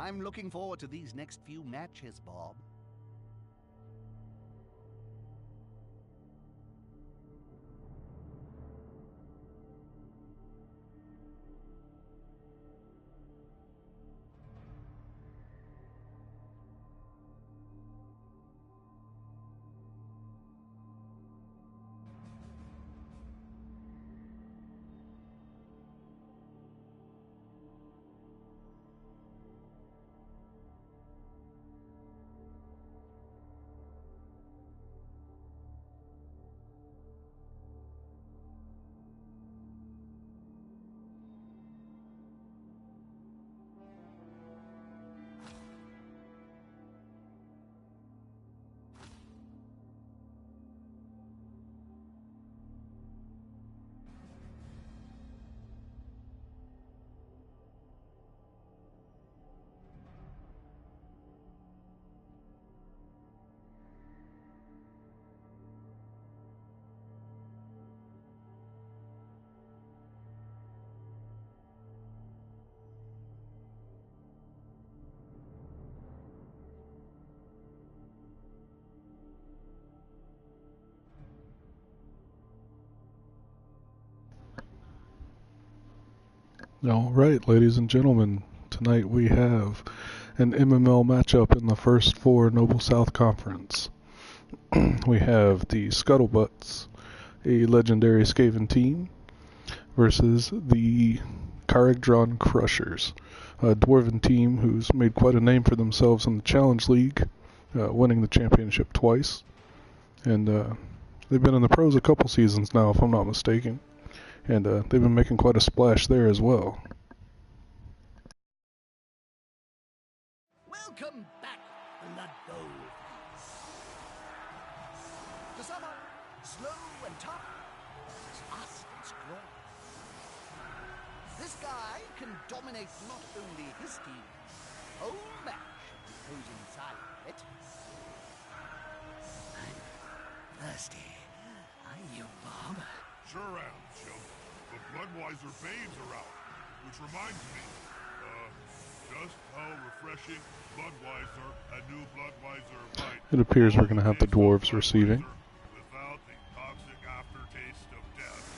I'm looking forward to these next few matches, Bob. Alright, ladies and gentlemen, tonight we have an MML matchup in the first four Noble South Conference. We have the Scuttlebutts, a legendary Skaven team, versus the Karag Dron Krushers, a dwarven team who's made quite a name for themselves in the Challenge League, winning the championship twice. And they've been in the pros a couple seasons now, if I'm not mistaken. And they've been making quite a splash there as well. Welcome back, Blood Bowl fans. To sum up, slow and tough, it's us and Skuttle. This guy can dominate not only his team, the whole match goes inside of it. I'm thirsty. Are you, Bob? Sure am, chump. The Bloodweiser babes are out, which reminds me, just how refreshing Bloodweiser, a new Bloodweiser might. It appears we're going to have the dwarves receiving. Without the toxic aftertaste of death.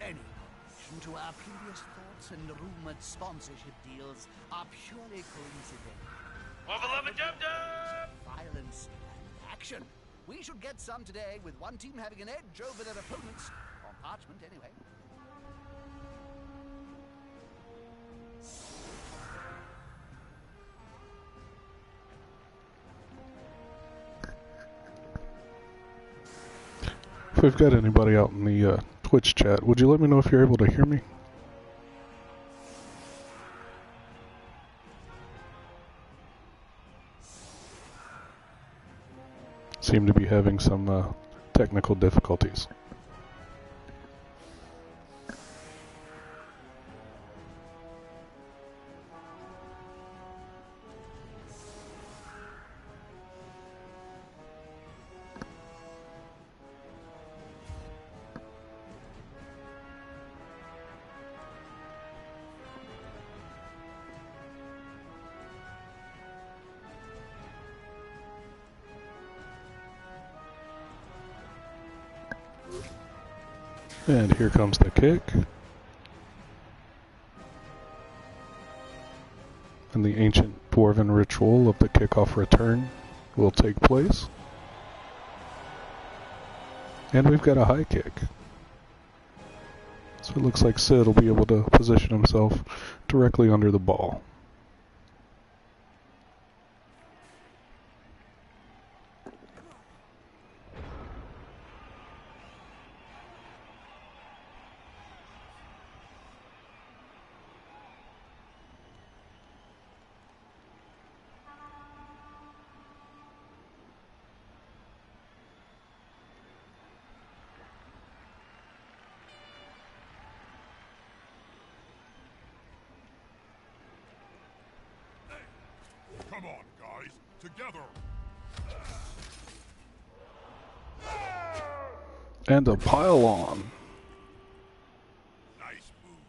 Any connection to our previous thoughts and rumored sponsorship deals are purely coincidental. Violence and action. We should get some today, with one team having an edge over their opponents. On parchment, anyway. If we've got anybody out in the Twitch chat, would you let me know if you're able to hear me? Seem to be having some technical difficulties. And here comes the kick. And the ancient dwarven ritual of the kickoff return will take place. And we've got a high kick. So it looks like Sid will be able to position himself directly under the ball. Come on, guys, together. And a pile on. Nice move.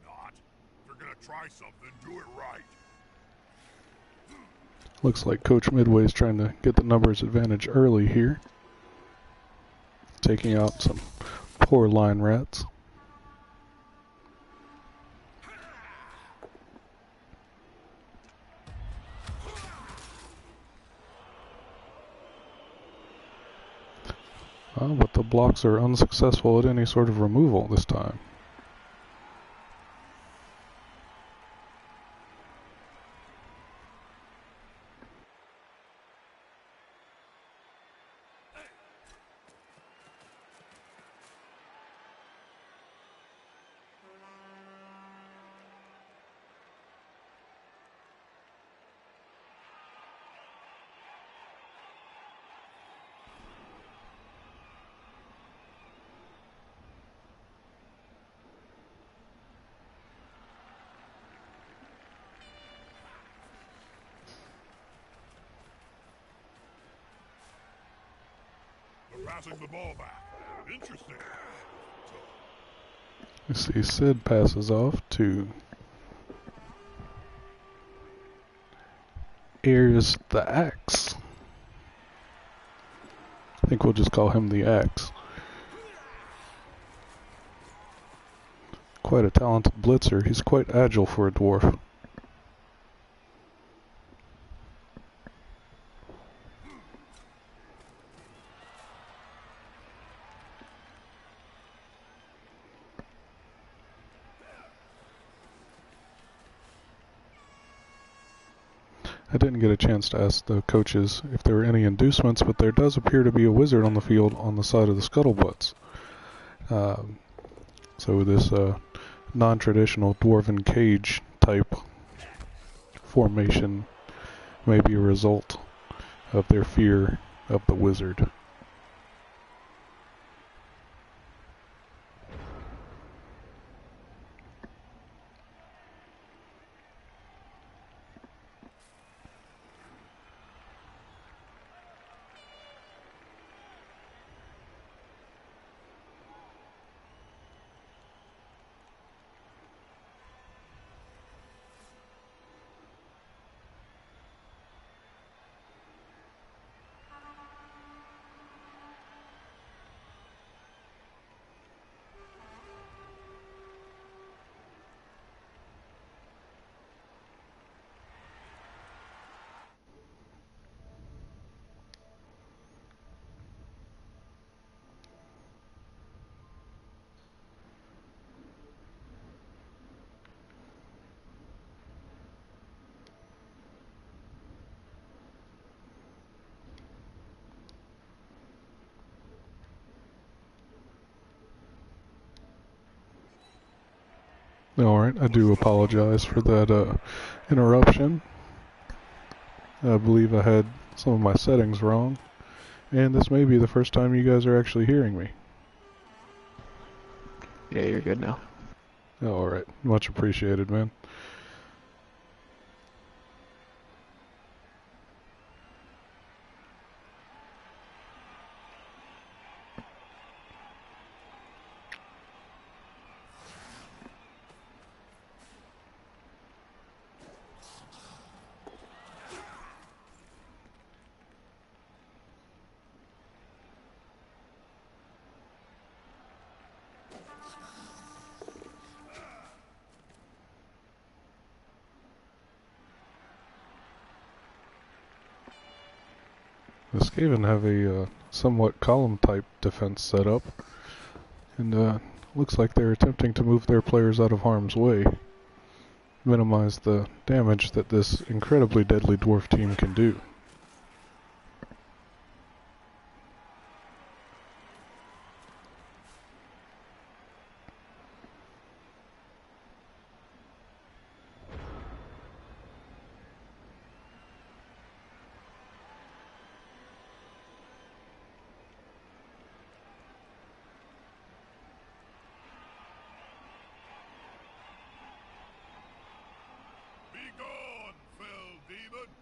Not. You're gonna gonna try something, do it right. Looks like Coach Midway's trying to get the numbers advantage early here, taking out some poor line rats. But the blocks are unsuccessful at any sort of removal this time. Passing the ball back. Interesting. You see Sid passes off to Ayers the Axe. I think we'll just call him the Axe. Quite a talented blitzer. He's quite agile for a dwarf. I didn't get a chance to ask the coaches if there were any inducements, but there does appear to be a wizard on the field on the side of the Scuttlebutts. So this non-traditional dwarven cage type formation may be a result of their fear of the wizard. Alright, I do apologize for that interruption. I believe I had some of my settings wrong, and this may be the first time you guys are actually hearing me. Yeah, you're good now. Alright, much appreciated, man. The Skaven have a somewhat column-type defense set up, and looks like they're attempting to move their players out of harm's way, minimize the damage that this incredibly deadly dwarf team can do.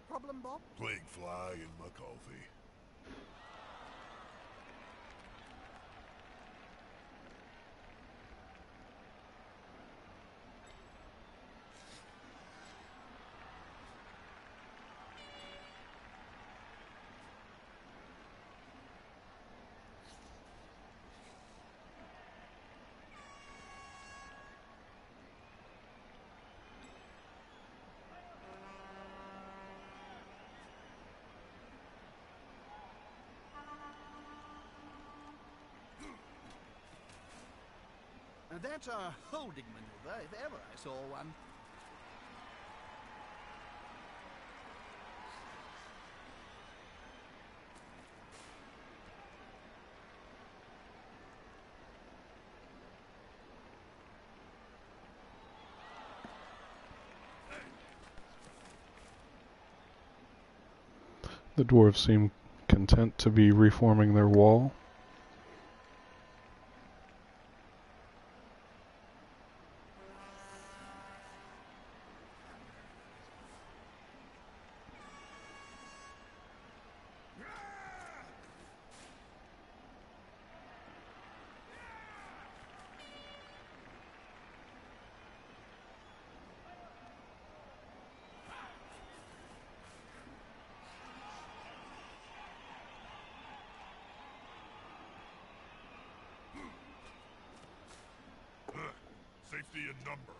Problem, Bob? Plague fly in my coffee. That's a holding maneuver, if ever I saw one. The dwarves seem content to be reforming their wall. Safety in numbers.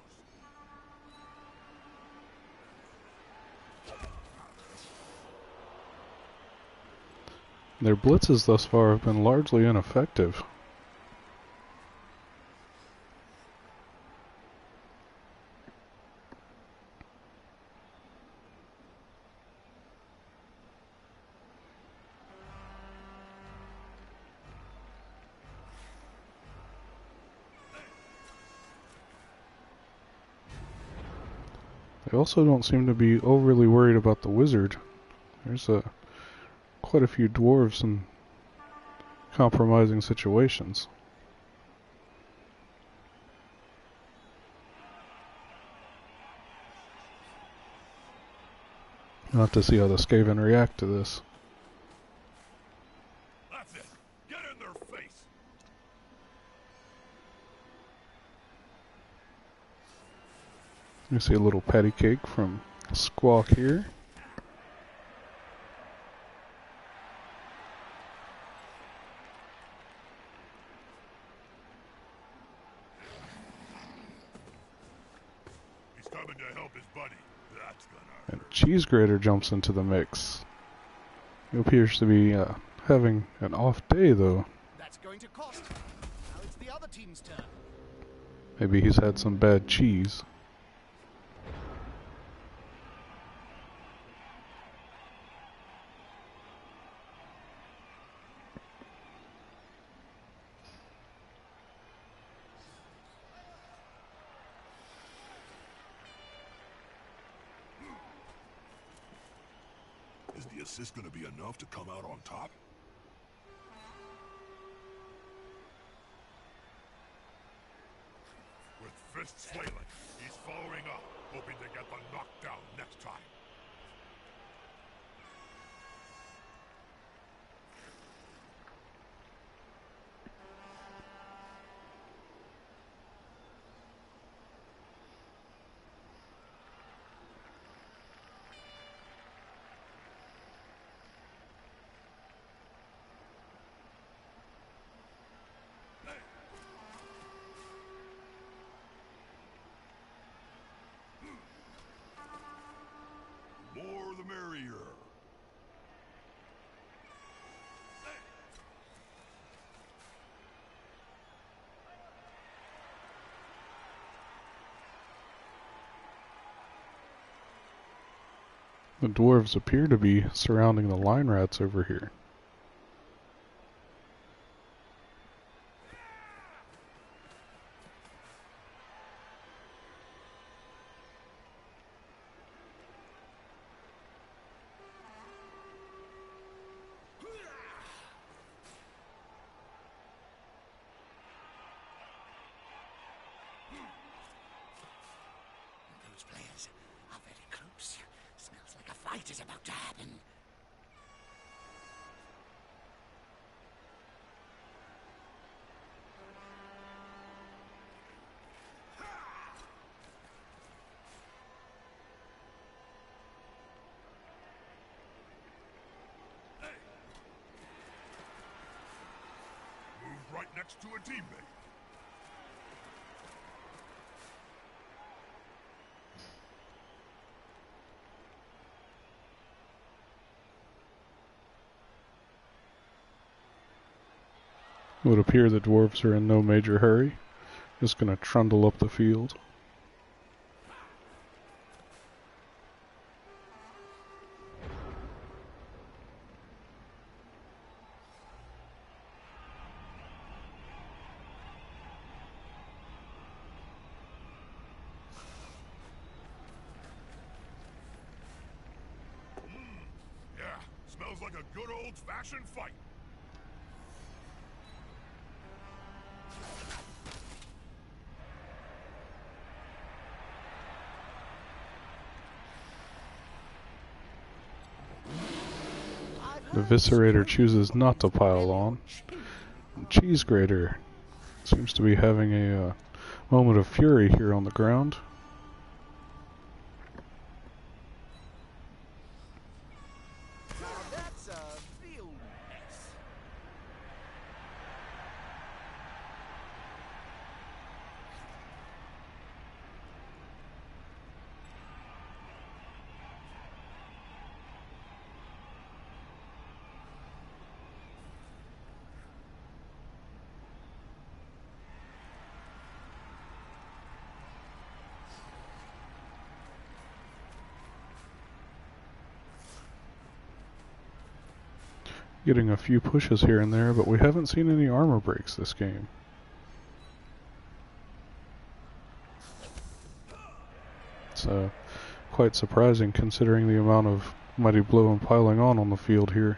Their blitzes thus far have been largely ineffective. They also don't seem to be overly worried about the wizard. There's quite a few dwarves in compromising situations. I'll have to see how the Skaven react to this. That's it. Get in their face. You see a little patty cake from Squawk here. He's coming to help his buddy. That's gonna hurt. And Cheese Grater jumps into the mix. He appears to be having an off day, though. That's going to cost. Now it's the other team's turn. Maybe he's had some bad cheese. Is the assist gonna be enough to come out on top? With fists flailing, he's following up, hoping to get the knockdown next time. More the merrier. The dwarves appear to be surrounding the line rats over here. Those players are very close. Smells like a fight is about to happen. Moved right next to a teammate. It would appear the dwarves are in no major hurry. Just gonna trundle up the field. Yeah, smells like a good old-fashioned fight. The Viscerator chooses not to pile on. Cheese Grater seems to be having a moment of fury here on the ground. Now that's a real mess. Getting a few pushes here and there, but we haven't seen any armor breaks this game. It's quite surprising considering the amount of Mighty Blow and piling on the field here.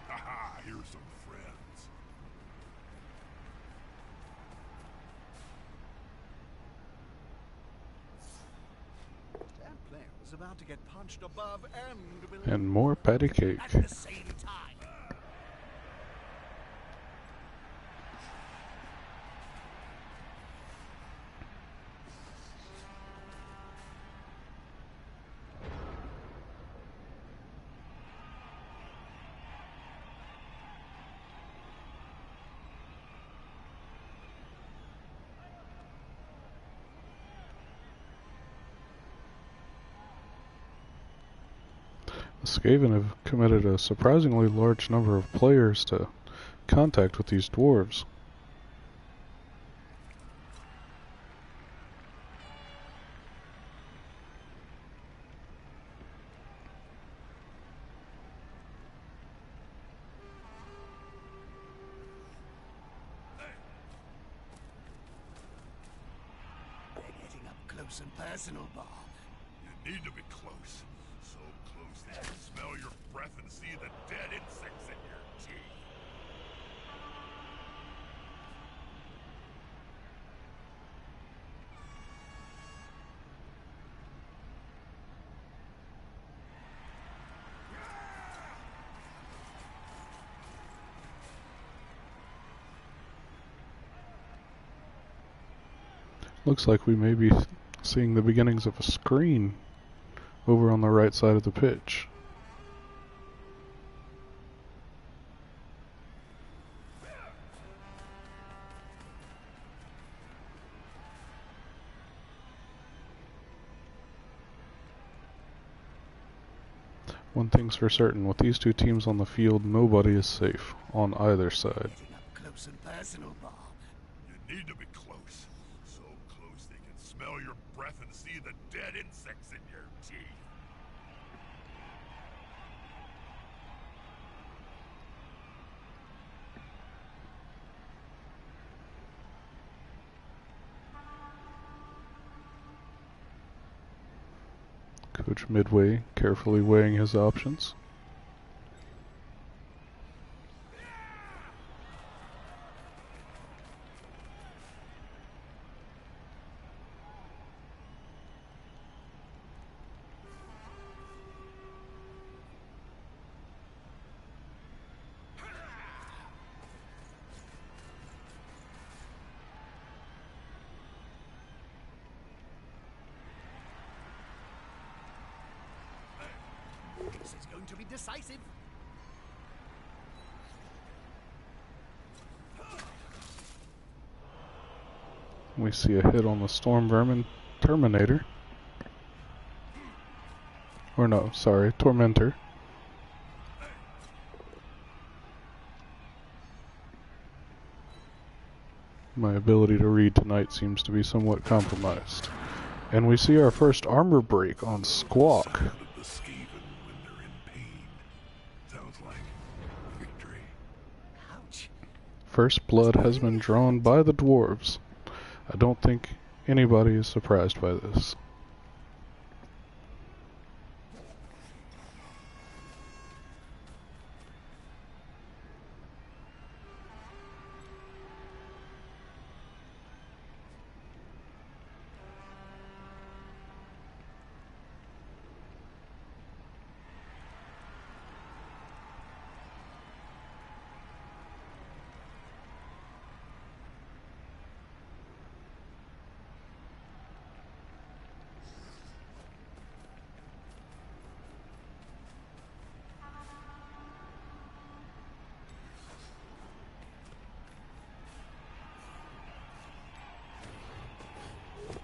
Haha, here's some friends. That player was about to get punched above and below. And more patty cake. At the same time. The Skaven have committed a surprisingly large number of players to contact with these dwarves. They're getting up close and personal, Bob. You need to be close. So close that you can smell your breath and see the dead insects in your teeth. Looks like we may be seeing the beginnings of a screen over on the right side of the pitch. One thing's for certain, with these two teams on the field, nobody is safe on either side. Getting up close and personal, Bob. You need to be close. So close they can smell your breath and see the dead insects in your teeth. Coach Midway carefully weighing his options. going to be decisive. We see a hit on the Storm Vermin Terminator. Or no, sorry, Tormentor. My ability to read tonight seems to be somewhat compromised. And we see our first armor break on Squawk. Sound of the Skaven when they're in pain. Sounds like victory. Ouch. First blood has been drawn by the dwarves. I don't think anybody is surprised by this.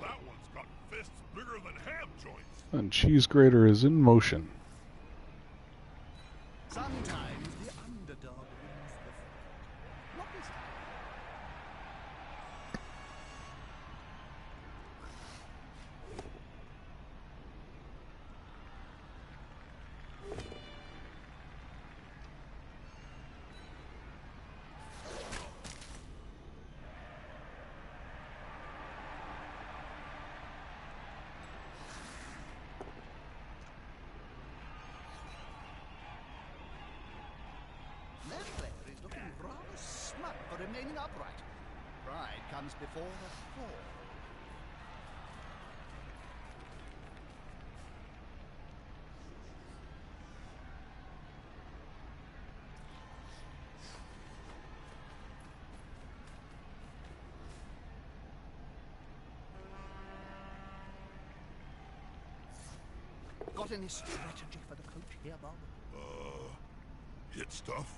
That one's got fists bigger than ham joints. And Cheese Grater is in motion. Sometimes the underdog wins the fight. Not this time. That player is looking rather smug for remaining upright. Pride comes before the fall. Got any strategy for the coach here, Bob? Hit stuff?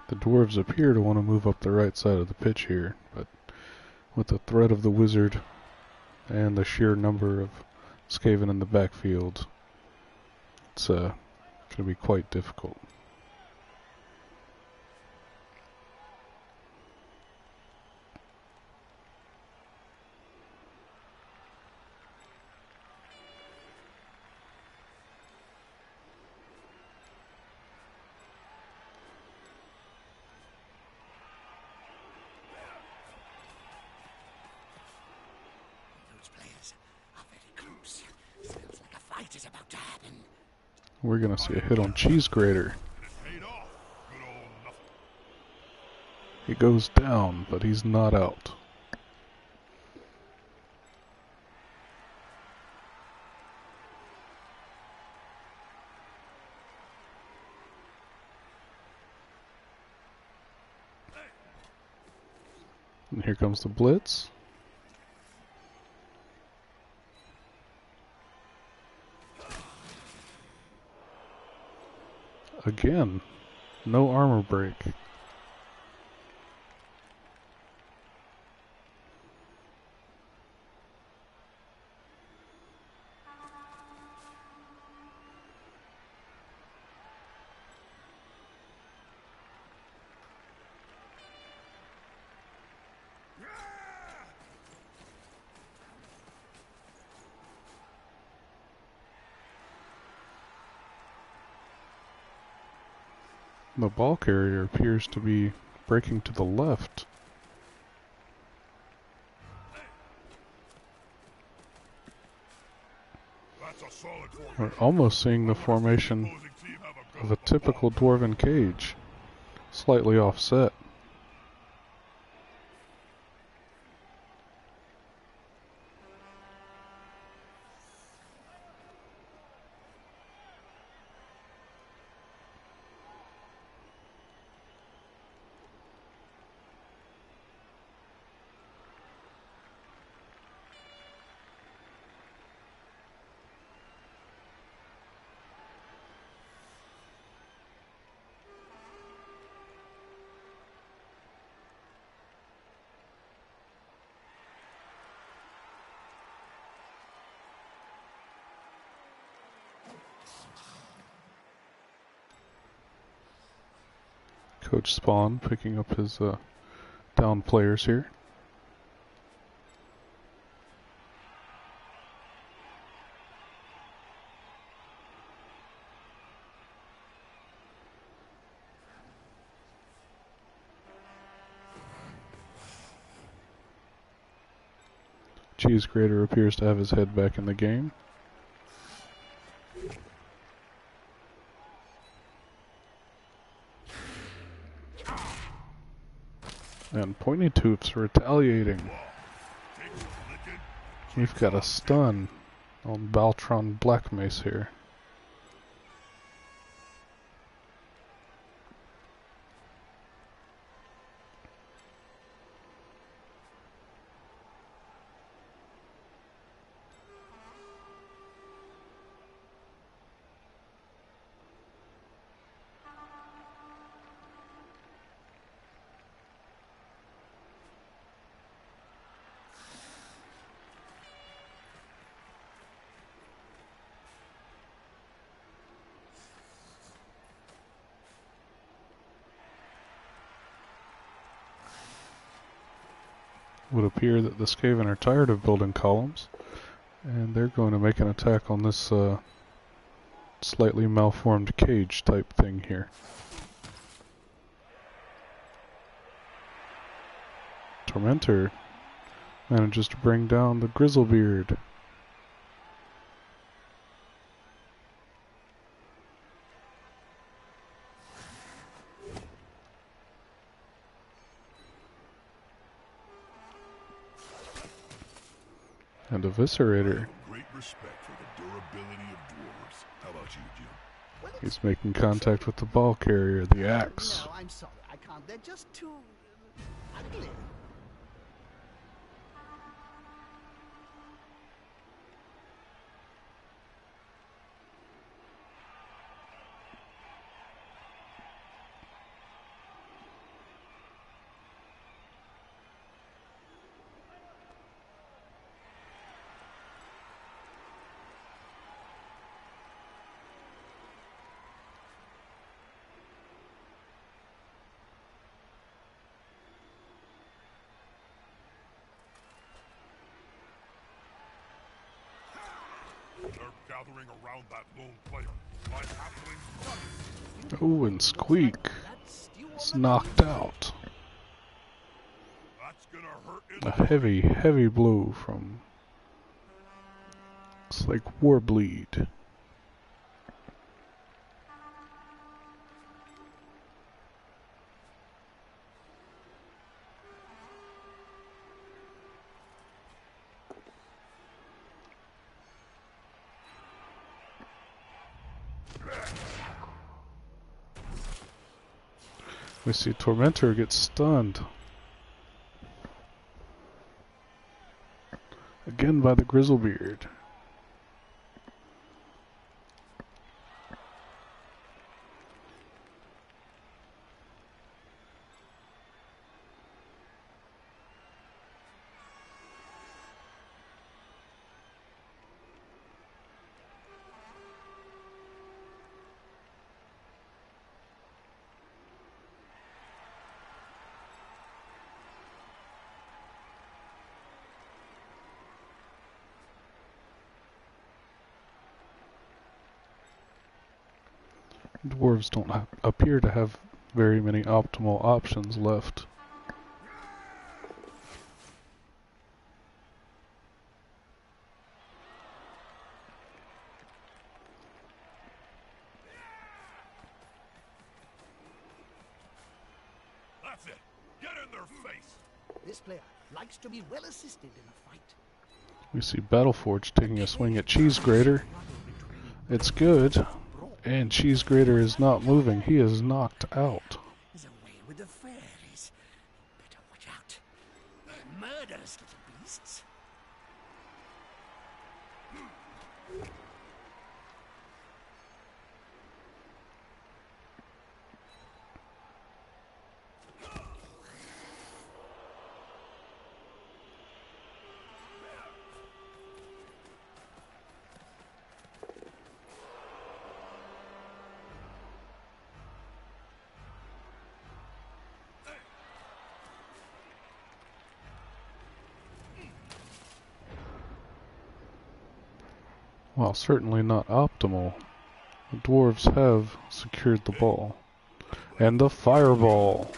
The dwarves appear to want to move up the right side of the pitch here, but with the threat of the wizard and the sheer number of Skaven in the backfield, it's going to be quite difficult. Those players are very close. Smells like a fight is about to happen. We're going to see a hit on Cheese Grater. And it paid off. Good old nothing. He goes down, but he's not out. And here comes the blitz. Again, no armor break. The ball carrier appears to be breaking to the left. That's a solid formation. We're almost seeing the formation Opposing team have a good of a typical dwarven cage, slightly offset. Coach Spawn picking up his down players here. Cheese Grater appears to have his head back in the game. And Pointy Tooth's retaliating. We've got a stun on Baltron Black Mace here. Would appear that the Skaven are tired of building columns, and they're going to make an attack on this slightly malformed cage type thing here. Tormentor manages to bring down the Grizzlebeard. And Eviscerator. Great respect for the durability of dwarves. How about you, Jim? Well, He's making contact with the ball carrier, the axe. No, I'm sorry, I can't. They're just too ugly. They're gathering around that lone player. My halflings run. Oh, and Squeak is knocked out. That's gonna hurt in A heavy, heavy blow from, looks like Warbleed. We see Tormentor get stunned. Again by the Grizzlebeard. Dwarves don't appear to have very many optimal options left. That's it. Get in their face. This player likes to be well assisted in a fight. We see Battleforge taking a swing at Cheese Grater. It's good, and Cheese Grater is not moving. He is knocked out. There's a way with the fairies. Better watch out. Murderous little beasts. While certainly not optimal, the dwarves have secured the ball. And the fireball!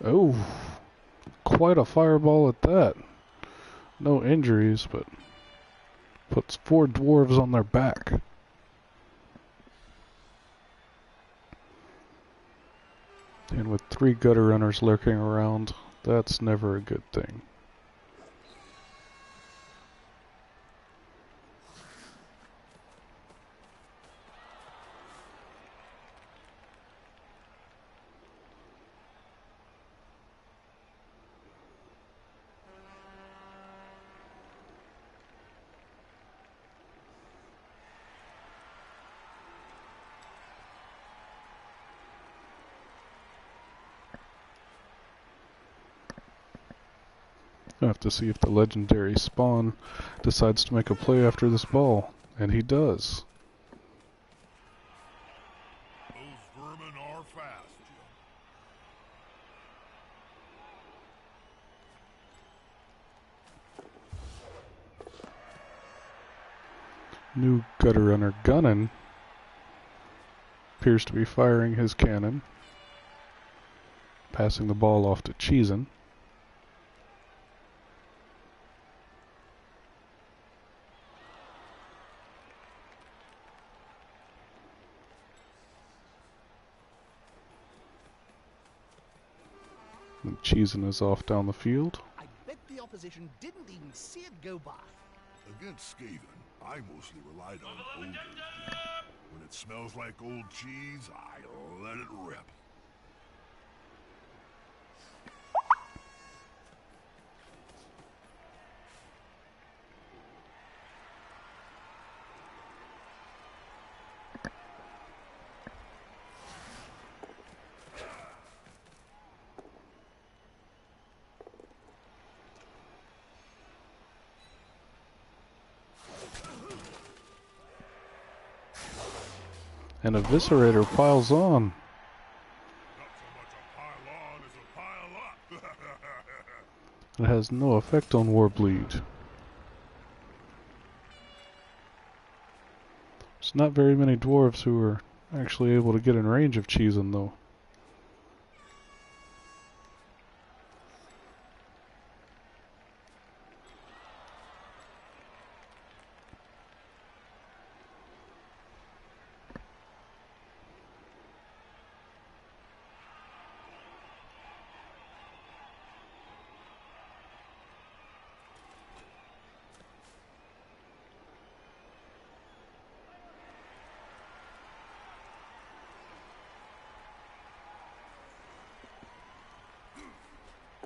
Oh, quite a fireball at that. No injuries, but puts 4 dwarves on their back. And with 3 gutter runners lurking around, that's never a good thing. I have to see if the legendary Spawn decides to make a play after this ball, and he does. Those vermin are fast, Jim. New gutter runner Gunnin appears to be firing his cannon, passing the ball off to Cheesin. And Cheesin is off down the field. I bet the opposition didn't even see it go by. Against Skaven, I mostly relied on odors, Jim. When it smells like old cheese, I let it rip. And Eviscerator piles on. Not so much a pile on as a pile up. It has no effect on Warbleed. There's not very many dwarves who are actually able to get in range of Cheesin, though.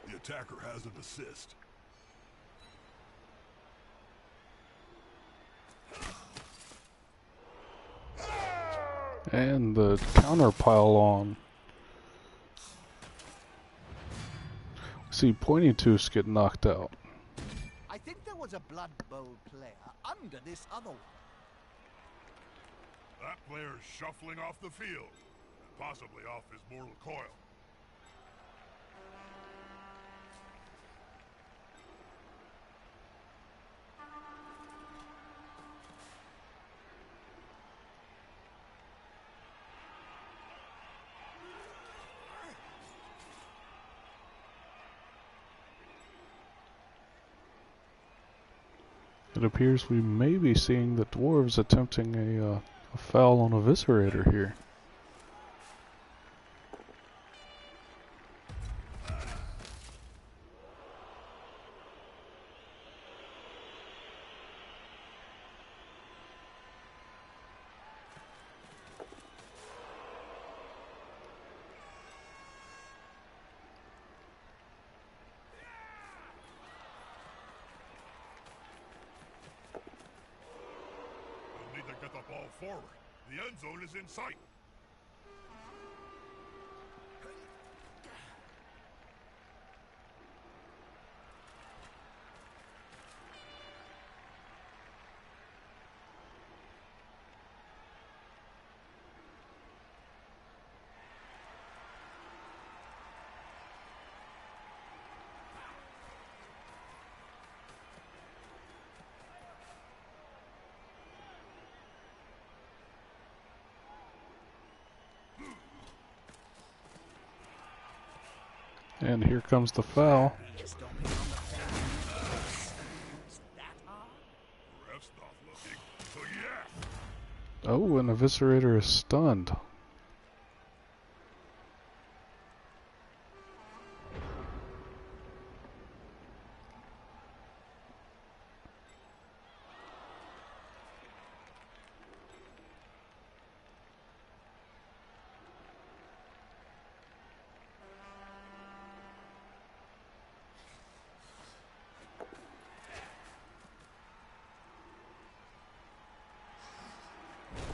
The attacker has an assist. And the counter pile on. See Pointy Tooths get knocked out. I think there was a Blood Bowl player under this other one. That player's shuffling off the field, possibly off his mortal coil. it appears we may be seeing the dwarves attempting a foul on Eviscerator here. Get the ball forward. The end zone is in sight. And here comes the foul. Ref's not looking, so yeah. Oh, and Eviscerator is stunned.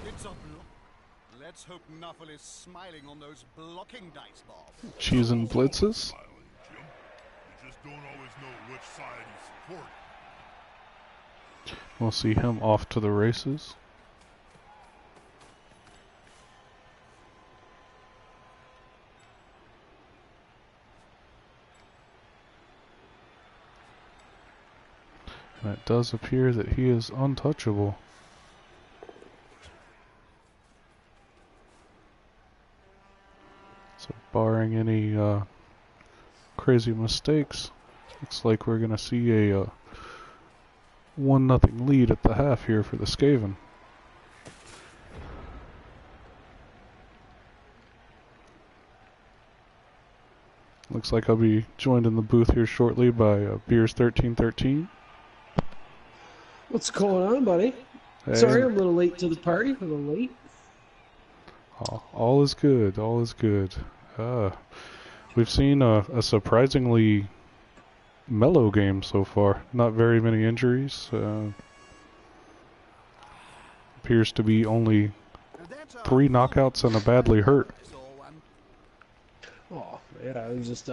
It's a block. Let's hope Nuffle is smiling on those blocking dice balls. Cheese and blitzes. Smiling, Jim. You just don't always know which side he's supporting. We'll see him off to the races. And it does appear that he is untouchable. So barring any crazy mistakes, looks like we're going to see a 1-0 lead at the half here for the Skaven. Looks like I'll be joined in the booth here shortly by Beers1313. What's going on, buddy? Hey. Sorry, I'm a little late to the party. A little late. All is good. All is good. We've seen a surprisingly mellow game so far. Not very many injuries. Appears to be only 3 knockouts and a badly hurt. Oh, yeah, I was just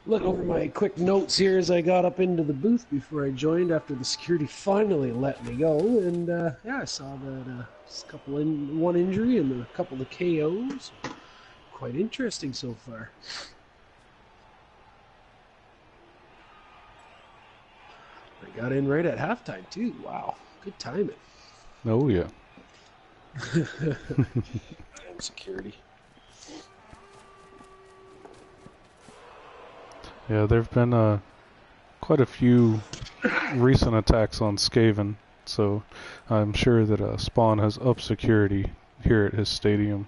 looking over my quick notes here as I got up into the booth before I joined after the security finally let me go. And, yeah, I saw that one injury and a couple of KOs. Quite interesting so far. I got in right at halftime, too. Wow, good timing. Oh, yeah. Security. Yeah, there have been quite a few recent attacks on Skaven, so I'm sure that Spawn has upped security here at his stadium,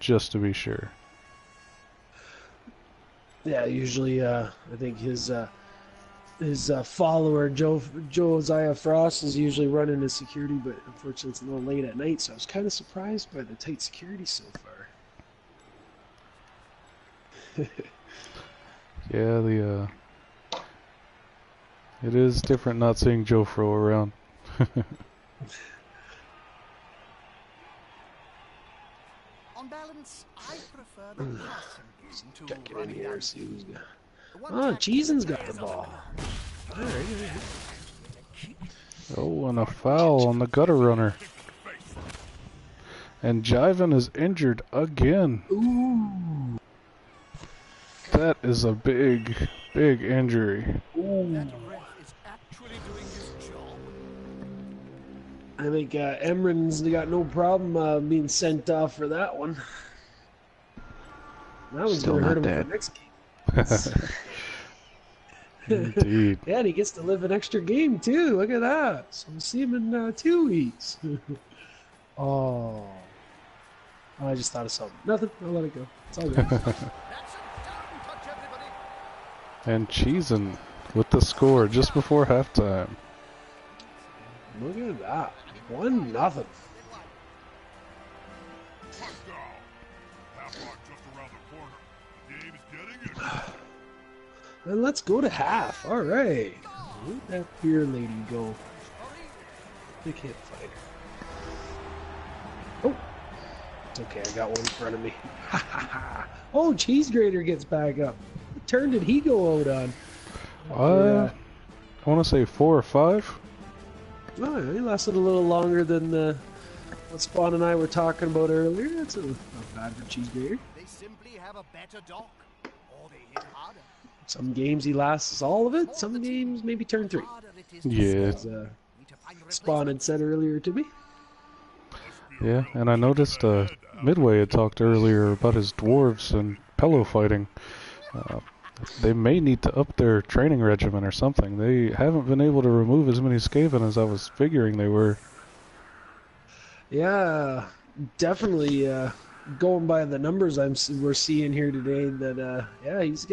just to be sure. Yeah, usually I think his follower Josiah Frost is usually running his security, but unfortunately it's a little late at night, so I was kind of surprised by the tight security so far. Yeah, it is different not seeing Joe Fro around. On balance, I prefer the passing game to Get in running here, down. see who's got. Oh, Cheesen's got the ball. All right. Oh, and a foul on the gutter runner. And Jiven is injured again. Ooh. That is a big injury. Ooh. That ref is actually doing his job. I think Emran's got no problem being sent off for that one. That one's Still going to hurt not him dead. for the next game. Indeed. Yeah, and he gets to live an extra game too. Look at that. So we'll see him in 2 weeks. Oh, I just thought of something. Nothing. I'll let it go. It's all good. And cheesing with the score just before halftime. Look at that. 1-0. Touchdown. Half-block just around the corner. Game's getting it. And let's go to half. All right. Where'd that beer lady go? I can't find her. Oh, it's okay. I got one in front of me. Oh, Cheese Grater gets back up. What turn did he go out on? I want to say 4 or 5. Oh, he lasted a little longer than what Spawn and I were talking about earlier. That's not bad for Cheese Grater. They simply have a better dock, or they hit harder. Some games he lasts all of it. Some games maybe turn 3. Yeah. As Spawn had said earlier to me. Yeah, and I noticed Midway had talked earlier about his dwarves and pillow fighting. They may need to up their training regimen or something. They haven't been able to remove as many Skaven as I was figuring they were. Yeah, definitely. Going by the numbers we're seeing here today, that yeah, he's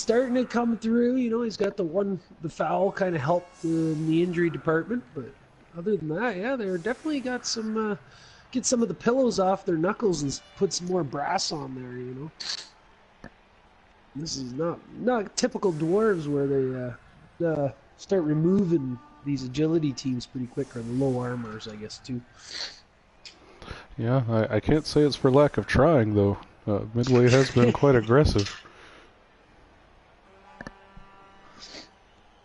starting to come through. You know, he's got the foul kind of helped in the injury department, but other than that, yeah, they're definitely got some get some of the pillows off their knuckles and put some more brass on there. You know. This is not typical dwarves where they start removing these agility teams pretty quick, or the low armors, I guess, too. Yeah, I can't say it's for lack of trying, though. Midway has been quite aggressive.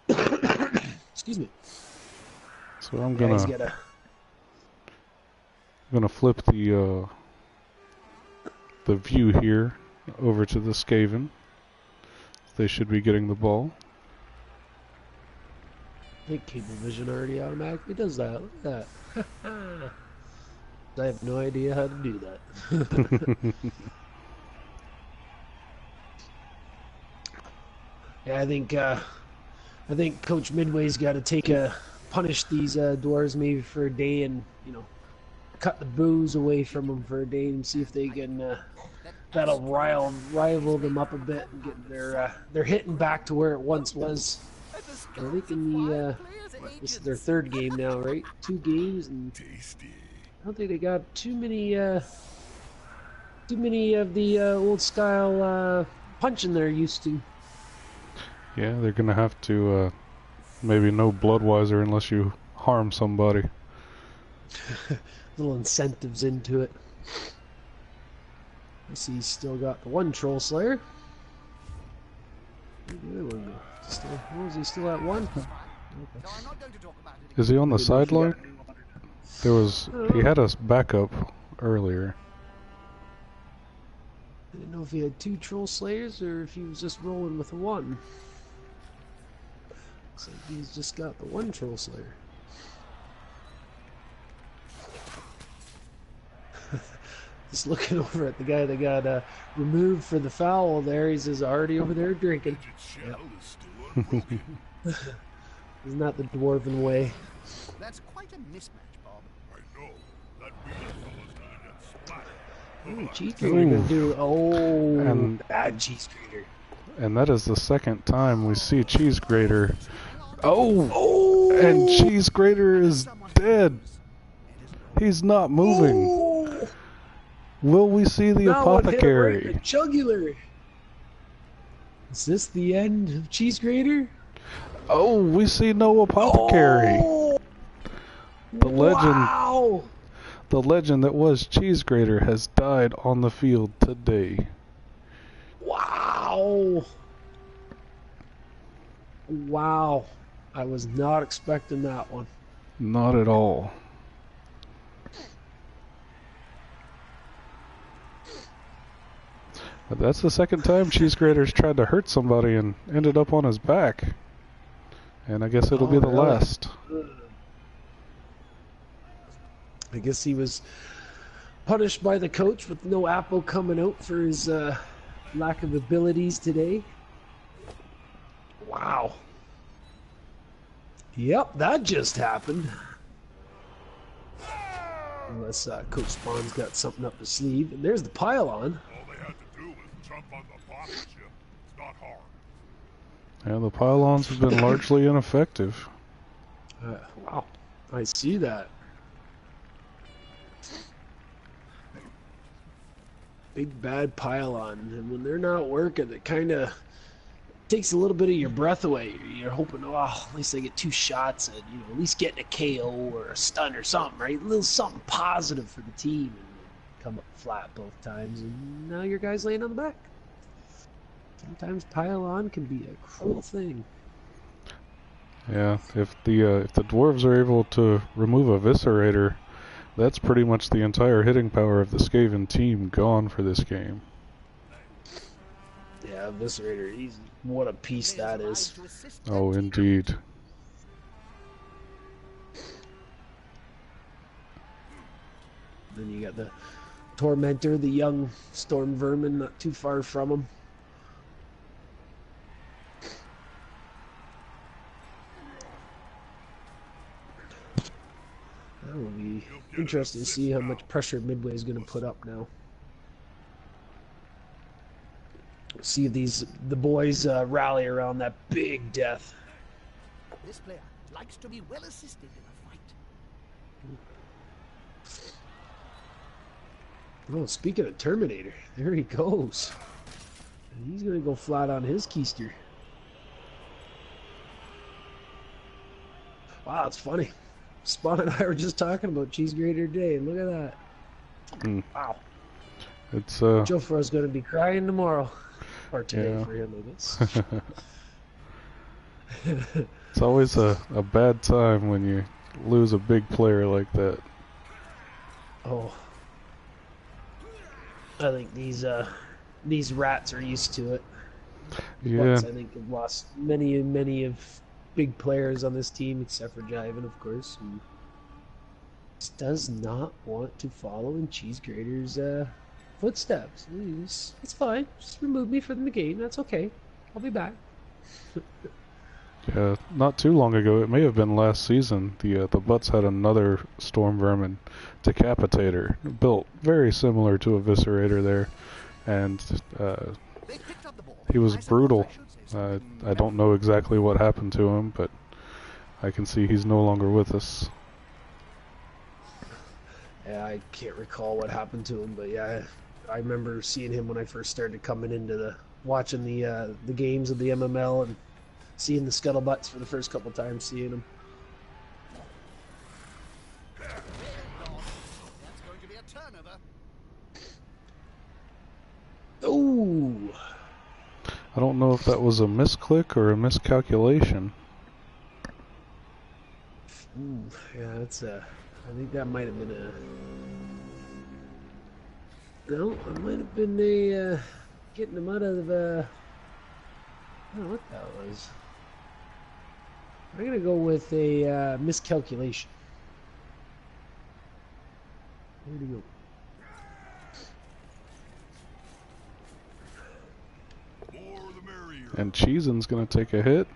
Excuse me. So I'm gonna flip the view here over to the Skaven. They should be getting the ball. I think Cablevision already automatically does that. Look at that. I have no idea how to do that. Yeah, I think Coach Midway's got to punish these dwarves maybe for a day, and cut the booze away from them for a day and see if they can. That'll rival them up a bit and get their hitting back to where it once was. I think this is their 3rd game now, right? 2 games, and I don't think they got too many of the old style punching they're used to. Yeah, they're gonna have to maybe no Bloodweiser unless you harm somebody. Little incentives into it. I see he's still got the 1 Troll Slayer. Is he still at 1? Okay. Is he on the sideline? He had us back up earlier. I didn't know if he had 2 Troll Slayers or if he was just rolling with 1. Looks like he's just got the 1 Troll Slayer. Just looking over at the guy that got removed for the foul there. He's just already over there drinking. Yep. Isn't that the dwarven way? That's quite a mismatch, Bob. I know. That weird fella's gonna get splattered. Oh, Cheese Grater gonna do. Oh, And- bad Cheese Grater. And that is the 2nd time we see Cheese Grater. Oh! And Cheese Grater is dead. He's not moving. Oh. Will we see the No, it hit him right in apothecary? the jugular. Is this the end of Cheese Grater? Oh, we see no apothecary. Oh. The legend, Wow. the legend that was Cheese Grater has died on the field today. Wow. Wow. I was not expecting that one. Not at all. But that's the 2nd time Cheese Grater's tried to hurt somebody and ended up on his back. And I guess it'll be the really? last. I guess he was punished by the coach with no Apple coming out for his lack of abilities today. Wow. Yep, that just happened. Unless Coach Spawn's got something up his sleeve. And there's the pylon. All they had to do was jump on the box ship. It's not hard. Yeah, the pylons have been largely ineffective. Wow. I see that. Big bad pylon. And when they're not working, it kind of takes a little bit of your breath away. You're hoping, oh, at least I get 2 shots and, you know, at least getting a KO or a stun or something, right? A little something positive for the team, and come up flat both times, and now your guy's laying on the back. Sometimes pylon can be a cruel thing. Yeah, if the dwarves are able to remove a Viscerator, that's pretty much the entire hitting power of the Skaven team gone for this game. Yeah, Viscerator, what a piece that is. Oh, indeed. Then you got the Tormentor, the young Storm Vermin, not too far from him. That will be interesting to see how much pressure Midway is going to put up now. See if the boys rally around that big death. This player likes to be well assisted in a fight. Oh, speaking of Terminator, there he goes. And he's going to go flat on his keister. Wow, it's funny. Spawn and I were just talking about Cheese Grater today, and look at that. Wow. It's Joe Fro's going to be crying tomorrow. Or today yeah. for him, I guess. It's always a bad time when you lose a big player like that. Oh. I think these rats are used to it. Yeah. Once, I think have lost many of big players on this team, except for Jiven, of course, who just does not want to follow in Cheese Grater's footsteps. It's fine. Just remove me from the game. That's okay. I'll be back. Yeah, not too long ago, it may have been last season, the Butts had another Storm Vermin Decapitator, built very similar to a Viscerator there, and he was brutal. I don't know exactly what happened to him, but I can see he's no longer with us. Yeah, I can't recall what happened to him, but yeah, I remember seeing him when I first started coming into watching the games of the MML and seeing the Scuttlebutts for the first couple times, seeing them. That's going to be a turnover. Ooh. I don't know if that was a misclick or a miscalculation. Ooh, yeah, that's I think that might have been no, it might have been getting him out of I don't know what that was. I'm gonna go with a miscalculation. Where'd he go? More the merrier. And Cheesin's gonna take a hit,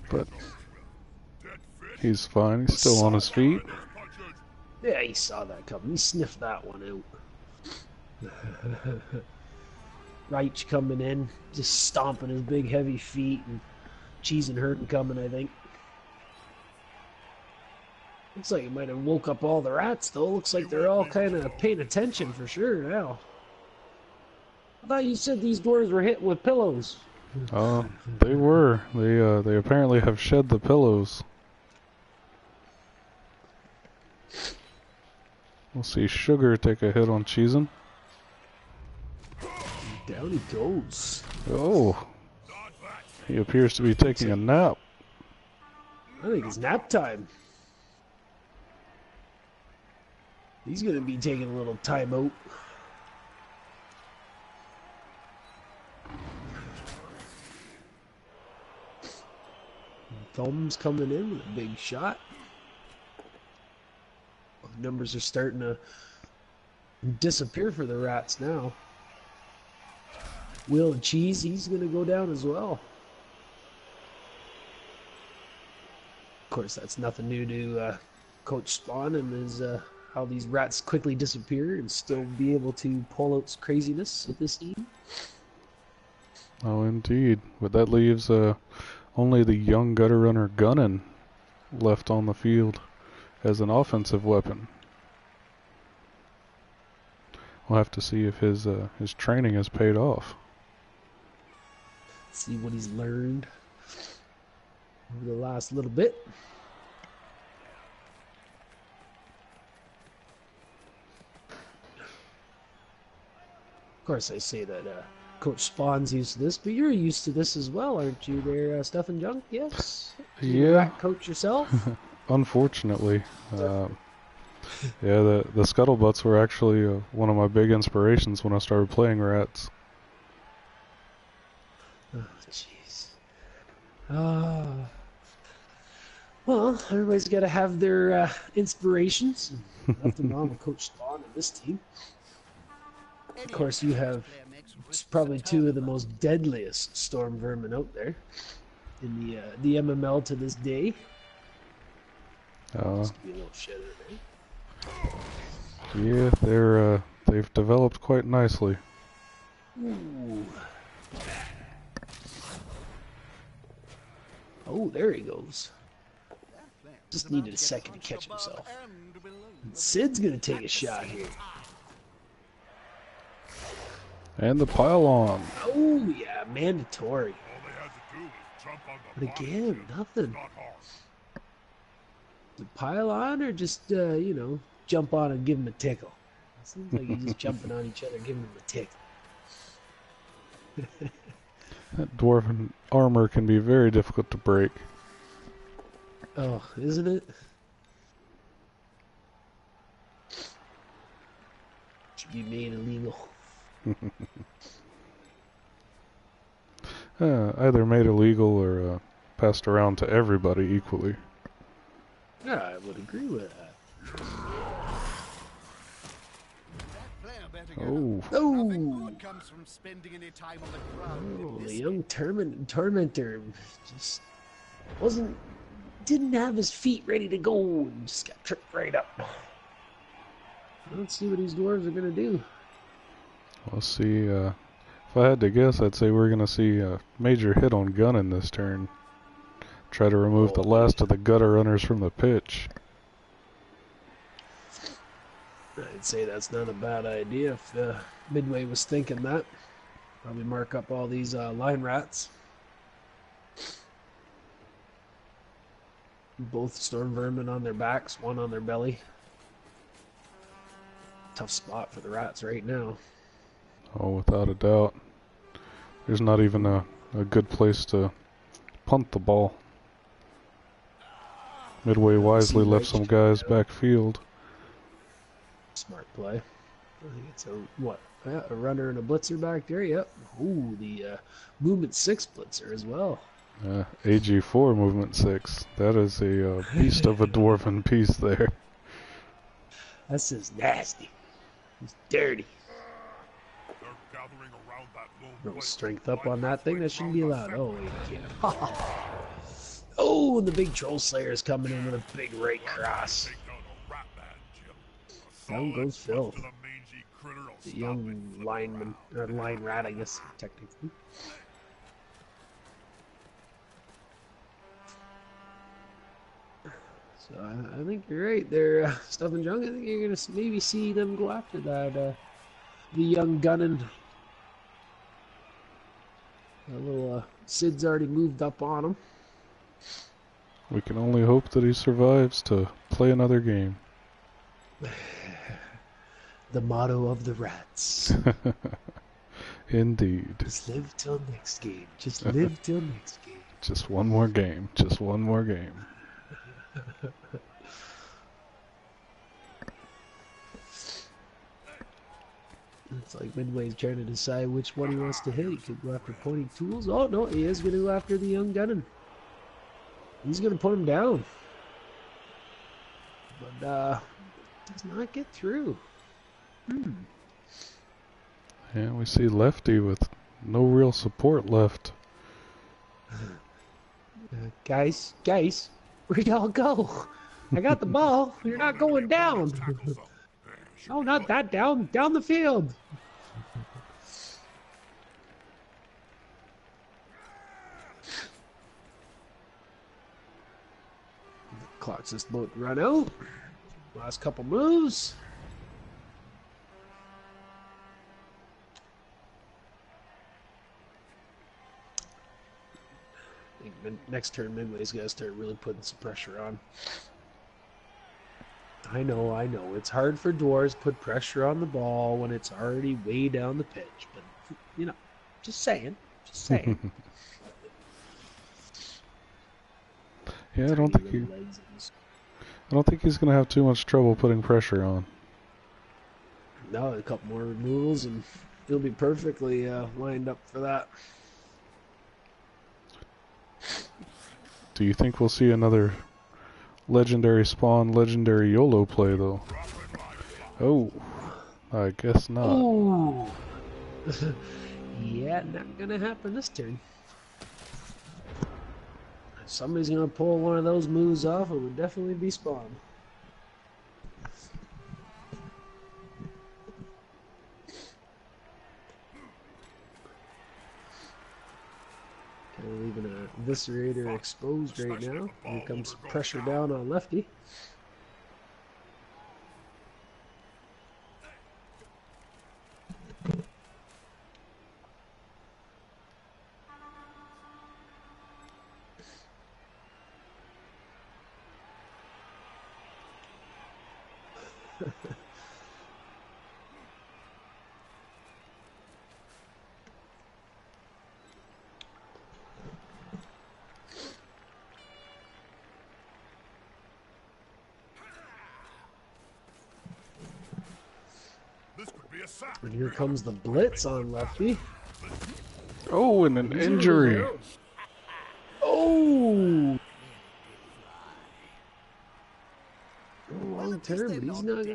but he's fine, he's still on his feet. Yeah, he saw that coming. He sniffed that one out. Reich coming in, just stomping his big heavy feet, and Cheese and Hurtin coming, I think. Looks like he might have woke up all the rats, though. Looks like they're all kind of paying attention for sure now. I thought you said these dwarves were hit with pillows. They were. They apparently have shed the pillows. We'll see Sugar take a hit on Cheesin. Down he goes. Oh, he appears to be taking a nap. I think it's nap time. He's going to be taking a little time out. Thumbs coming in with a big shot. Numbers are starting to disappear for the rats now. Will Cheese, he's going to go down as well. Of course, that's nothing new to Coach Spawn and his how these rats quickly disappear and still be able to pull out craziness with this team. Oh, indeed. But that leaves only the young gutter runner Gunnin left on the field as an offensive weapon. We'll have to see if his training has paid off. See what he's learned over the last little bit. Of course, I say that Coach Spawn's used to this, but you're used to this as well, aren't you there, Stuff and Junk? Yes? You're Yeah. Coach yourself? Unfortunately. Yeah, the Scuttlebutts were actually one of my big inspirations when I started playing rats. Oh, jeez. Well, everybody's got to have their inspirations. Nothing wrong with Coach Spawn and this team. Of course, you have probably two of the most deadliest storm vermin out there in the MML to this day. Just to be a little shitter, right? Yeah, they've developed quite nicely. Ooh. Oh, there he goes. Just needed a second to catch himself. And Sid's gonna take a shot here. And the pylon. Oh yeah, mandatory. All they had to do was jump on the But again, bottom, nothing. not hard. The pylon or just you know, jump on and give him a tickle. It seems like you're just jumping on each other, giving him a tickle. That dwarven armor can be very difficult to break. Oh, isn't it? Should be made illegal. Either made illegal or passed around to everybody equally. Yeah, I would agree with that. Oh. Oh, Comes from spending any time on the ground. oh the young tormentor just didn't have his feet ready to go and just got tripped right up. Let's see what these dwarves are gonna do. Let's see. If I had to guess, I'd say we're going to see a major hit on Gunnin this turn. Try to remove the last of the gutter runners from the pitch. I'd say that's not a bad idea if Midway was thinking that. Probably mark up all these line rats. Both storm vermin on their backs, one on their belly. Tough spot for the rats right now. Oh, without a doubt. There's not even a good place to punt the ball. Midway wisely left some guys backfield. Smart play. I think it's a runner and a blitzer back there. Yep. Ooh, the movement 6 blitzer as well. AG4 movement 6. That is a beast of a dwarven piece there. That's just nasty. It's dirty. They're gathering around that lone No place. strength up on that thing. That shouldn't be allowed. Oh, wait, you can't. Oh, and the big troll slayer is coming in with a big right cross. Take down a rat man, Jim. A Down solid goes punch Phil. to the mangy critter'll The stop young it, flip lineman, around. or line rat, I guess, technically. So I think you're right there, Stuff and Junk. I think you're going to maybe see them go after that. The young gunnin. A little Sid's already moved up on him. We can only hope that he survives to play another game. The motto of the rats. Indeed. Just live till next game. Just live till next game. Just one more game. Just one more game. It's like Midway's trying to decide which one he wants to hit. He could go after pointing tools. Oh, no, he is going to go after the young gunnin. He's going to put him down. But, does not get through. Yeah, we see Lefty with No real support left. Guys, where y'all go? I got the ball. You're not going down. Oh, not that down. Down the field. Clock's just about to run out. Last couple moves. I think next turn Midway's got to start really putting some pressure on. I know. It's hard for dwarves to put pressure on the ball when it's already way down the pitch, but, you know, just saying. Yeah, I don't think he's gonna have too much trouble putting pressure on. No, a couple more removals and he'll be perfectly lined up for that. Do you think we'll see another legendary spawn, legendary YOLO play though? Oh, I guess not. Oh. Yeah, not gonna happen this turn. If somebody's gonna pull one of those moves off, it would definitely be Spawn. Kind of leaving a Eviscerator exposed right now. Here comes pressure down on Lefty. And here comes the blitz on Lefty. Oh, and an injury. Oh! Long term, but he's not.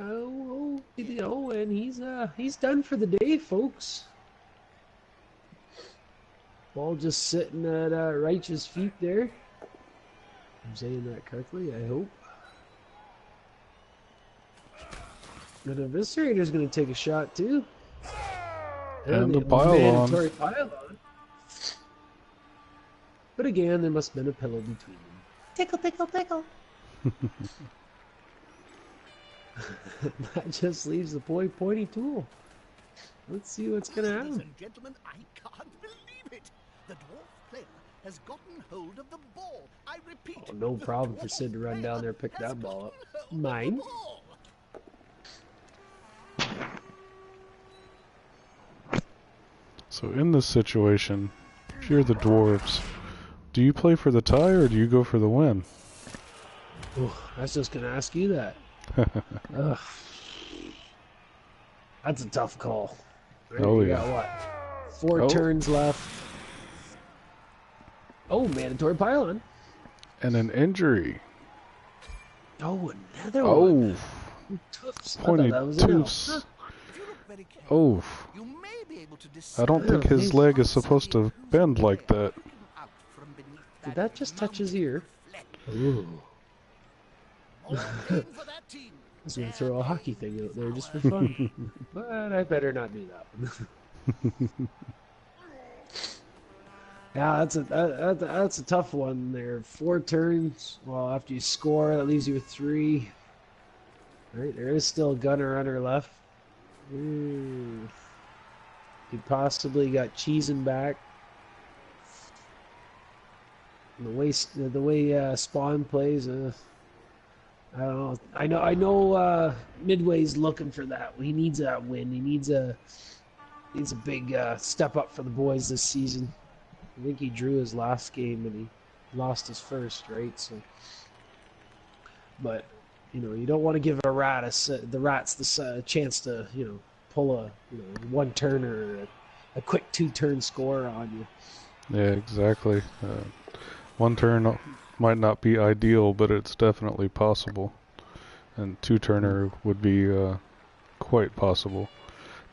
And he's done for the day, folks. Ball just sitting at Reich's feet there. I'm saying that correctly, I hope. And Eviscerator's going to take a shot too. And the pylon. Pylon. But again, there must have been a pillow between them. Tickle, tickle, tickle. That just leaves the pointy tool. Let's see what's going to happen. Ladies and gentlemen, I can't believe it. The dwarf player has gotten hold of the ball. I repeat. Oh, no problem for Sid to run down there and pick that ball up. Mine. So in this situation, if you're the dwarves, do you play for the tie or do you go for the win? Ooh, I was just going to ask you that. Ugh. That's a tough call. Right, oh, you yeah. got what? 4 turns left. Oh, mandatory pylon. And an injury. Oh, another one. Oh. Tooths. Pointy tooths. Oh. I don't think his leg is supposed to bend like that. Did that just touch his ear? Ooh. I was going to throw a hockey thing out there just for fun. But I better not do that. Yeah, that's a tough one there. 4 turns. Well, after you score, that leaves you with 3. All right, there is still a gunner runner left. Ooh. You possibly got Cheesin back. The way Spawn plays, I don't know. I know. Midway's looking for that. He needs that win. He needs a big step up for the boys this season. I think he drew his last game and he lost his first, right? So, but you know, you don't want to give the Rats the chance to pull a 1 turner or a quick 2-turn score on you. Yeah, exactly. 1 turn might not be ideal, but it's definitely possible. And 2-turner would be quite possible.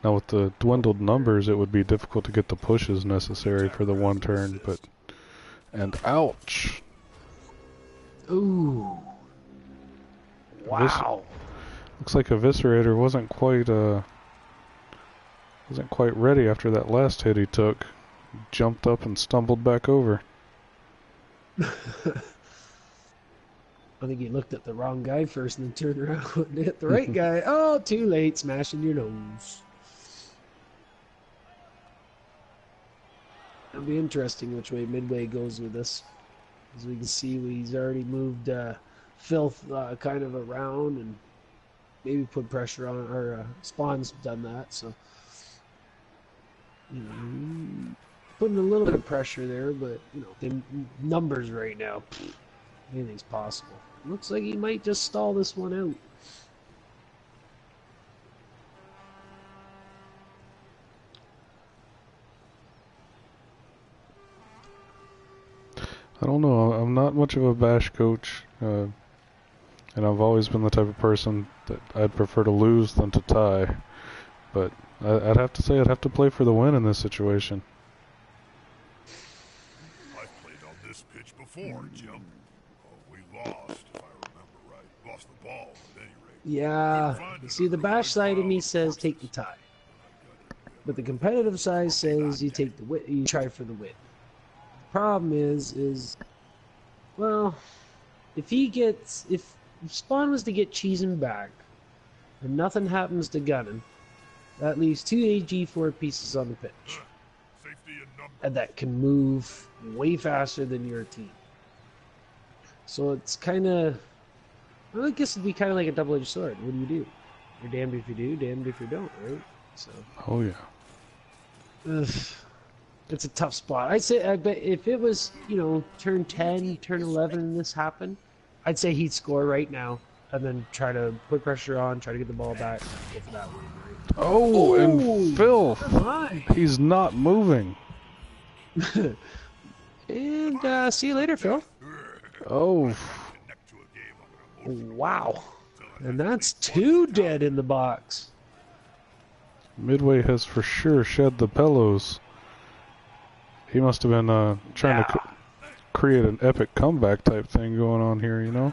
Now with the dwindled numbers, it would be difficult to get the pushes necessary for the one turn, but... And ouch! Ooh. Wow. Looks like Eviscerator wasn't quite ready after that last hit he took. Jumped up and stumbled back over. I think he looked at the wrong guy first and then turned around and hit the right guy. Oh, too late, smashing your nose. It'll be interesting which way Midway goes with this. As we can see, he's already moved Filth kind of around and maybe put pressure on, or Spawn's done that, so you know, putting a little bit of pressure there, but you know, the numbers right now, anything's possible. Looks like he might just stall this one out. I don't know, I'm not much of a bash coach, and I've always been the type of person that I'd prefer to lose than to tie, but I'd have to say I'd have to play for the win in this situation. I've played on this pitch before, Jim. Oh, we lost, if I remember right. Lost the ball, at any rate. Yeah, you see, the bash side of me says take the tie, but the competitive side says you take the win, you try for the win. The problem is well, if Spawn was to get cheesing back and nothing happens to Gunnin, that leaves 2 AG4 pieces on the pitch and that can move way faster than your team. So it's kind of, well, I guess it'd be kind of like a double-edged sword. What do? You're damned if you do, damned if you don't, right? So. Oh yeah. Ugh. It's a tough spot. I bet if it was, you know, turn 10, turn 11 and this happened, I'd say he'd score right now and then try to put pressure on, try to get the ball back, go for that win, right? Oh, and Phil, he's not moving. And see you later, Phil. Oh. Wow. And that's 2 dead in the box. Midway has for sure shed the pillows. He must have been trying to create an epic comeback type thing going on here, you know?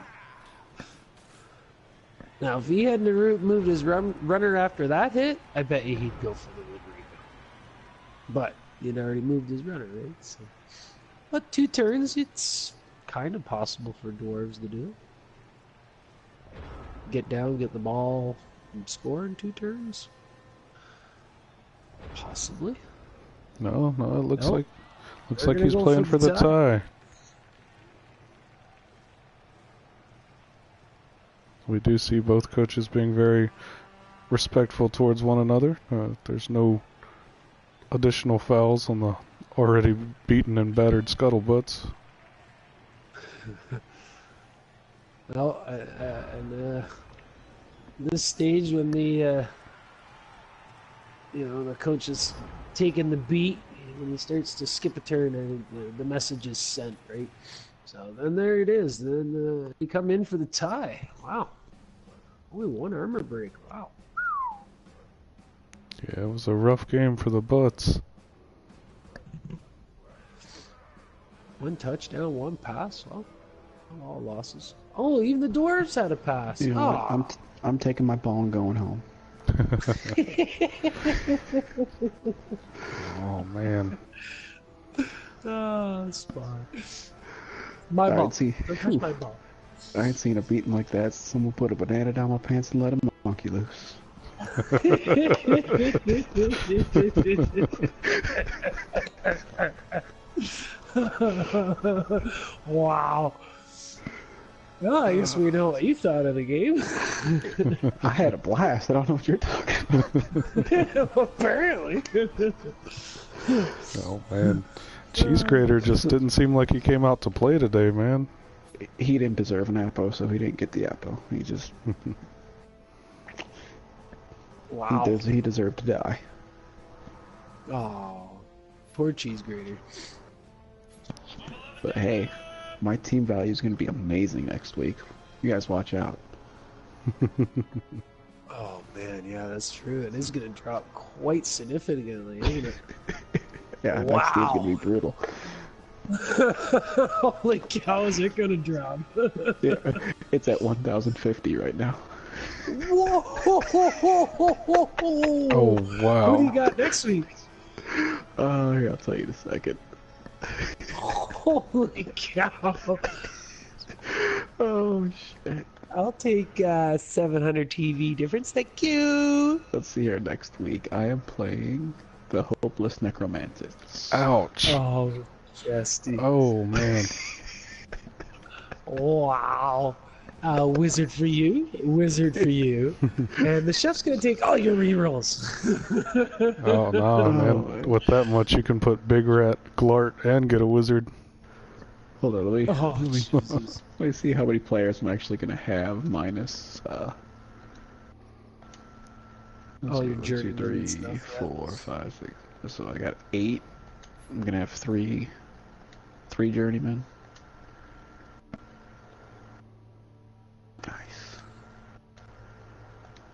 Now, if he hadn't moved his runner after that hit, I bet you he'd go for the win rebound. But he'd already moved his runner, right? So. But 2 turns, it's kind of possible for Dwarves to do. Get down, get the ball, and score in 2 turns? Possibly. No, it looks Nope. like he's playing for the tie. We do see both coaches being very respectful towards one another. There's no additional fouls on the already beaten and battered scuttlebutts. Well, and this stage when the you know, the coach is taking the beat, when he starts to skip a turn, and the message is sent, right? So then there it is. Then we come in for the tie. Wow. Only 1 armor break. Wow. Yeah, it was a rough game for the Butts. 1 touchdown, 1 pass. Well, not all losses. Oh, even the Dwarves had a pass. You know what? I'm taking my ball and going home. Oh man. Oh, Spawn. My ball. Don't touch my ball. I ain't seen a beating like that. Someone put a banana down my pants and let a monkey loose. Wow. Well, I guess we know what you thought of the game. I had a blast. I don't know what you're talking about. Apparently. Oh man. Cheese Grater just didn't seem like he came out to play today, man. He didn't deserve an apple, so he didn't get the apple. He just... Wow. He deserved to die. Oh, poor Cheese Grater. But hey, my team value is going to be amazing next week. You guys watch out. Oh Man, yeah, that's true. It is going to drop quite significantly, ain't it? Yeah, next game's gonna be Wow. brutal. Holy cow, is it going to drop? Yeah, it's at 1,050 right now. Whoa! Oh, Who do you wow. got next week? Here, I'll tell you in a second. Holy cow. Oh, shit. I'll take 700 TV difference. Thank you. Let's see here next week. I am playing the Hopeless Necromantics. Ouch. Oh, Jesty. Oh, man. Wow. Wizard for you. Wizard for you. And the chef's going to take all your rerolls. Oh, no, man. With that much, you can put Big Rat, Glart, and get a wizard. Hold on, let Oh, me Jesus. let me see how many players I'm actually gonna have minus All your 1, 2, journeymen 3, and stuff, yeah. 4, 5, 6. So I got 8. I'm gonna have three journeymen. Nice.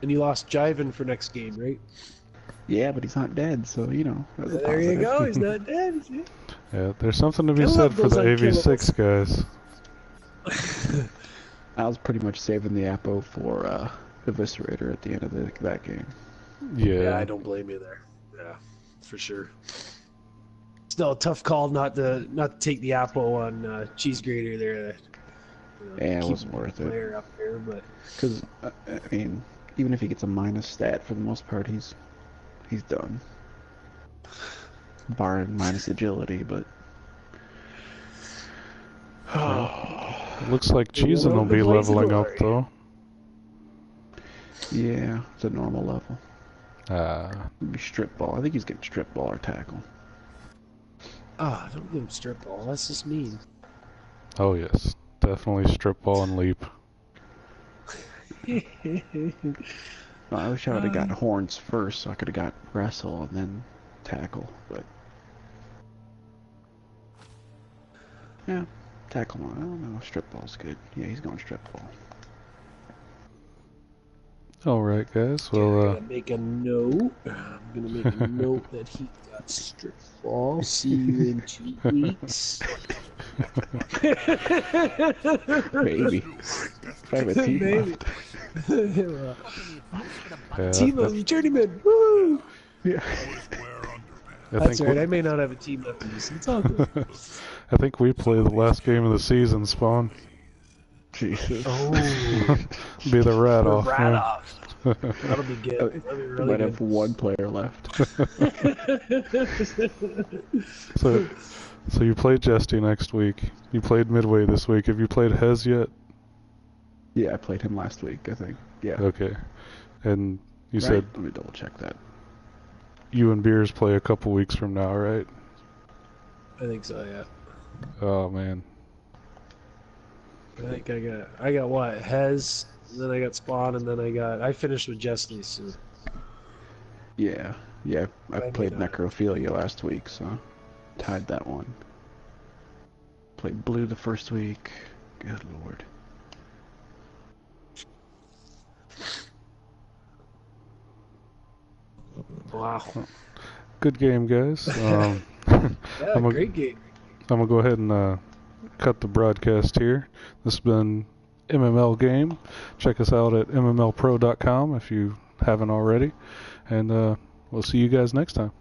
And you lost Jiven for next game, right? Yeah, but he's not dead, so you know. That's a There you positive. go. He's not dead. See? Yeah, there's something to be I said love for those the AV6 unkillables. guys. I was pretty much saving the Apo for Eviscerator at the end of that game. Yeah, I Yeah. don't blame you there. Yeah, for sure. Still a tough call not to take the Apple on Cheese Grater there. Yeah, it keep wasn't the worth it. player up there, but Because, I mean, even if he gets a minus stat, for the most part, he's done. Barring minus agility, but... Looks like Yeah, Cheesin will the be Blaze of leveling up, Glory. though. Yeah, it's a normal level. Ah, Strip ball. I think he's getting strip ball or tackle. don't give him strip ball. That's just mean. oh yes. Definitely strip ball and leap. I wish I would have got horns first, so I could have got wrestle and then tackle, but... Yeah, tackle, I don't know, strip ball's good. Yeah, he's going strip ball. Alright, guys. I'm Well, gonna make a note. I'm gonna make a note that he got strip ball. See you in 2 weeks. Maybe. If I have a team Maybe. yeah, Team of journeymen. Woo! Yeah. I That's think right. I may not have a team after this. It's all good. I think we play the last game of the season, Spawn. Jesus. Oh, Be the rat the off. rat man. off. That'll be good. That'll be really Might good. have one player left. So you played Jesty next week. You played Midway this week. Have you played Hez yet? Yeah, I played him last week, I think. Yeah. Okay. And you Right? said Let me double check that. you and Beers play a couple weeks from now, right? I think so. Yeah. Oh man. I think I got what Hez, then I got Spawn, and then I finished with Jesse. So Yeah. Yeah, I I played mean, Necrophilia last week, so tied that one. Played Blue the first week. Good lord. wow. Good game, guys. Yeah, I'm a- great game. I'm gonna go ahead and cut the broadcast here. This has been MML Game. Check us out at mmlpro.com if you haven't already, and we'll see you guys next time.